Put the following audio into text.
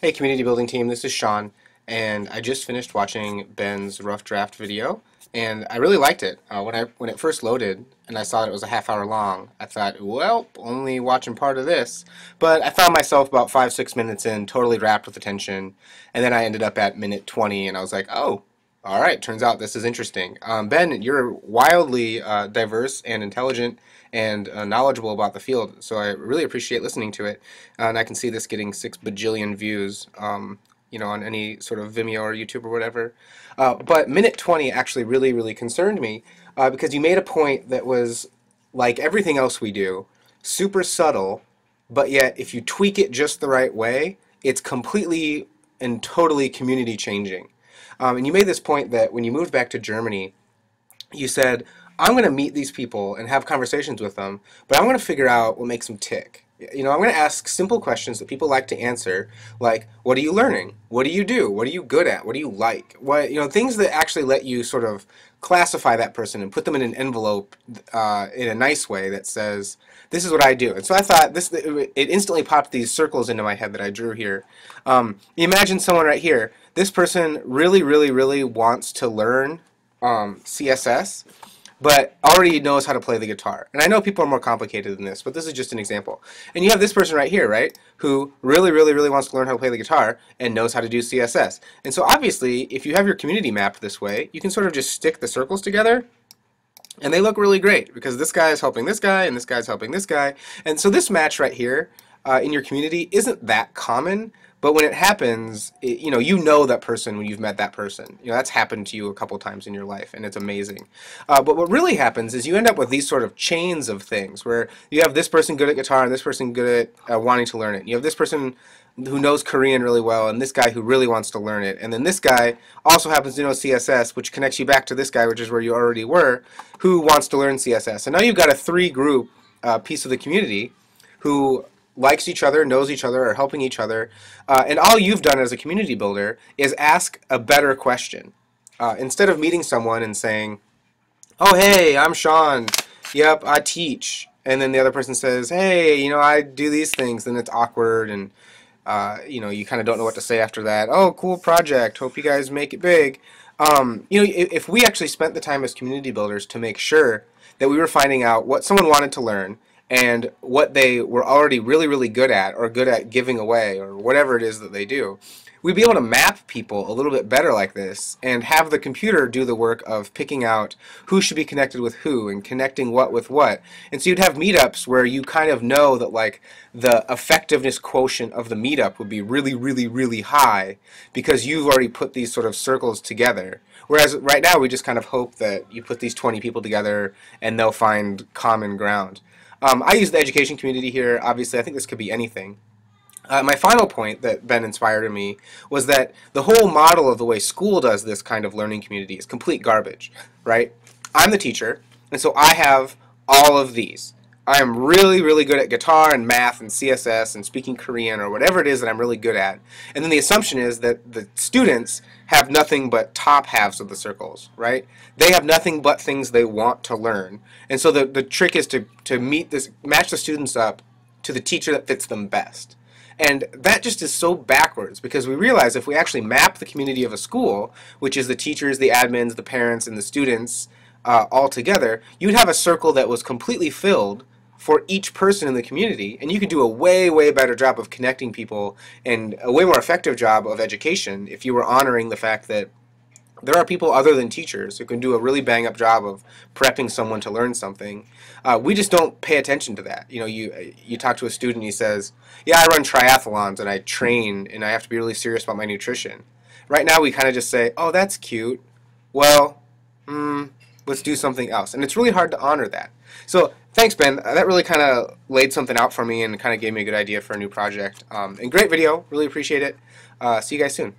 Hey community building team, this is Sean, and I just finished watching Ben's rough draft video, and I really liked it. When it first loaded and I saw that it was a half hour long, I thought, well, only watching part of this. But I found myself about 5, 6 minutes in, totally wrapped with attention, and then I ended up at minute 20, and I was like, oh, all right, turns out this is interesting. Ben, you're wildly diverse and intelligent and knowledgeable about the field, so I really appreciate listening to it. And I can see this getting 6 bajillion views, on any sort of Vimeo or YouTube or whatever. But minute 20 actually really, really concerned me because you made a point that was like everything else we do, super subtle, but yet if you tweak it just the right way, it's completely and totally community changing. And you made this point that when you moved back to Germany, you said, I'm going to meet these people and have conversations with them, but I'm going to figure out what makes them tick. I'm going to ask simple questions that people like to answer, like, what are you learning? What do you do? What are you good at? What do you like? Things that actually let you sort of classify that person and put them in an envelope in a nice way that says, this is what I do. And so I thought it instantly popped these circles into my head that I drew here. You imagine someone right here. This person really, really, really wants to learn CSS, but already knows how to play the guitar. And I know people are more complicated than this, but this is just an example. And you have this person right here, right, who really, really, really wants to learn how to play the guitar and knows how to do CSS. And so obviously, if you have your community mapped this way, you can sort of just stick the circles together, and they look really great because this guy is helping this guy, and this guy's helping this guy. And so this match right here in your community isn't that common, but when it happens, you know that person when you've met that person. That's happened to you a couple times in your life, and it's amazing. But what really happens is you end up with these sort of chains of things where you have this person good at guitar and this person good at wanting to learn it. You have this person who knows Korean really well and this guy who really wants to learn it. And then this guy also happens to know CSS, which connects you back to this guy, which is where you already were, who wants to learn CSS. And now you've got a three-group piece of the community who likes each other, knows each other, are helping each other, and all you've done as a community builder is ask a better question. Instead of meeting someone and saying, oh hey, I'm Sean, yep, I teach, and then the other person says, hey, I do these things, then it's awkward, and you kind of don't know what to say after that. Oh, cool project, hope you guys make it big. If we actually spent the time as community builders to make sure that we were finding out what someone wanted to learn, and what they were already really, really good at, or good at giving away, or whatever it is that they do, we'd be able to map people a little bit better like this, and have the computer do the work of picking out who should be connected with who, and connecting what with what. And so you'd have meetups where you kind of know that like the effectiveness quotient of the meetup would be really, really, really high, because you've already put these sort of circles together. Whereas right now we just kind of hope that you put these 20 people together and they'll find common ground. I use the education community here. Obviously, I think this could be anything. My final point that Ben inspired in me was that the whole model of the way school does this kind of learning community is complete garbage, right? I'm the teacher, and so I have all of these. I am really, really good at guitar and math and CSS and speaking Korean or whatever it is that I'm really good at. And then the assumption is that the students have nothing but top halves of the circles, right? They have nothing but things they want to learn. And so the trick is to match the students up to the teacher that fits them best. And that just is so backwards, because we realize if we actually map the community of a school, which is the teachers, the admins, the parents, and the students all together, you'd have a circle that was completely filled for each person in the community, and you could do a way, way better job of connecting people and a way more effective job of education if you were honoring the fact that there are people other than teachers who can do a really bang-up job of prepping someone to learn something. We just don't pay attention to that. You talk to a student, he says, yeah, I run triathlons and I train and I have to be really serious about my nutrition. Right now we kind of just say, oh, that's cute. Well, let's do something else. And it's really hard to honor that. So thanks, Ben. That really kind of laid something out for me and kind of gave me a good idea for a new project. And great video. Really appreciate it. See you guys soon.